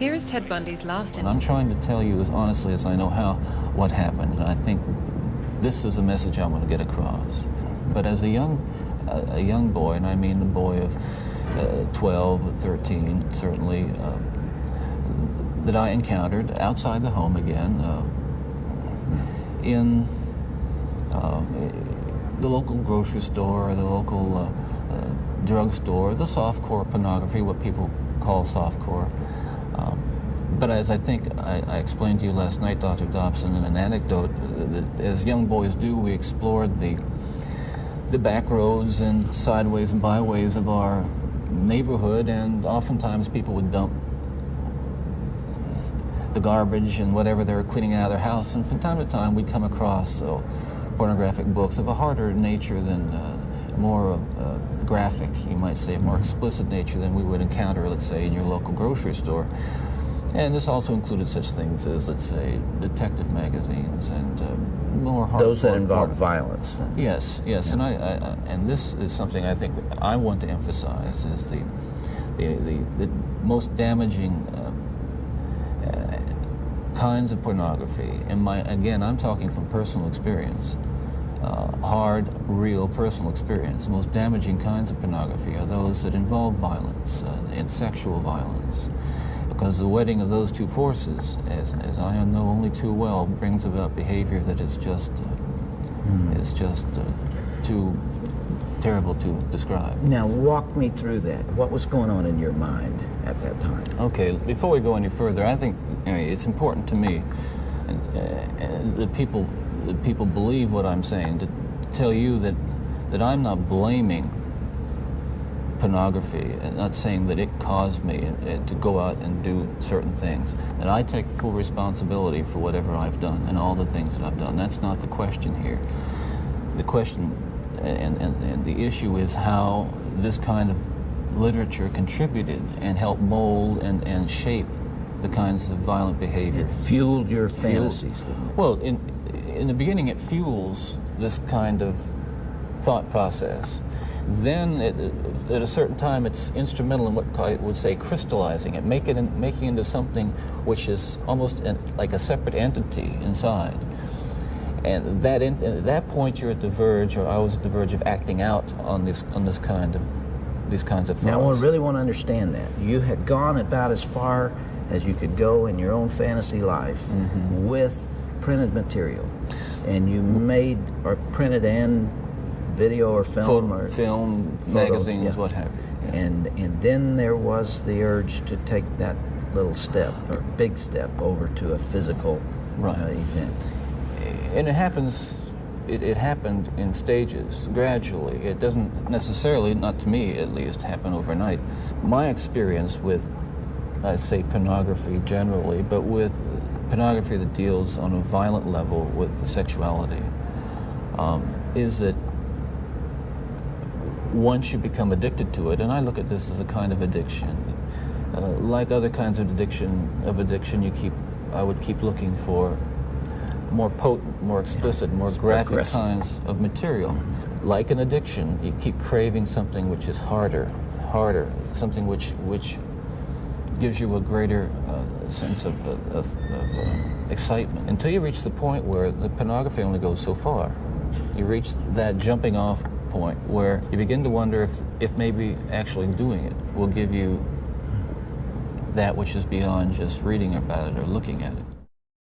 Here is Ted Bundy's last And I'm interview. trying to tell you as honestly as I know how what happened, and I think this is a message I want to get across. But as a young boy, and I mean a boy of 12 or 13, certainly, that I encountered outside the home again, in the local grocery store, the local drugstore, the softcore pornography, what people call softcore. But as I think I explained to you last night, Dr. Dobson, in an anecdote, that as young boys do, we explored the back roads and sideways and byways of our neighborhood, and oftentimes people would dump the garbage and whatever they were cleaning out of their house, and from time to time we'd come across pornographic books of a harder nature than more graphic, you might say, more explicit nature than we would encounter, let's say, in your local grocery store. And this also included such things as, let's say, detective magazines and more hardcore. Those that involve violence. Then. Yes, yes, yeah. And this is something I think I want to emphasize is the most damaging kinds of pornography. And again, I'm talking from personal experience. Hard, real, personal experience. The most damaging kinds of pornography are those that involve violence and sexual violence, because the wedding of those two forces, as I know only too well, brings about behavior that is just too terrible to describe. Now, walk me through that. What was going on in your mind at that time? Okay, before we go any further, I think it's important to me, and that people believe what I'm saying, to tell you that I'm not blaming pornography and not saying that it caused me to go out and do certain things. And I take full responsibility for whatever I've done and all the things that I've done. That's not the question here. The question and the issue is how this kind of literature contributed and helped mold and shape the kinds of violent behavior. It fueled your fantasies, didn't it? Well, in the beginning, it fuels this kind of thought process. Then, at a certain time, it's instrumental in what I would say crystallizing it, making it into something which is almost like a separate entity inside. And at that point, you're at the verge, or I was at the verge of acting out on these kinds of thoughts. Now, I really want to understand that. You had gone about as far as you could go in your own fantasy life with printed material, and you made or printed and video or film or film, photos, magazines, yeah. what have you. Yeah. And then there was the urge to take that little step or big step over to a physical event. And it happened in stages, gradually. It doesn't necessarily, not to me at least, happen overnight. My experience with, I'd say, pornography generally, but with pornography that deals on a violent level with the sexuality, is that once you become addicted to it, and I look at this as a kind of addiction, like other kinds of addiction, I would keep looking for more potent, more explicit, more graphic kinds of material. Like an addiction, you keep craving something which is harder, something which gives you a greater sense of excitement, until you reach the point where the pornography only goes so far. You reach that jumping off point where you begin to wonder if maybe actually doing it will give you that which is beyond just reading about it or looking at it.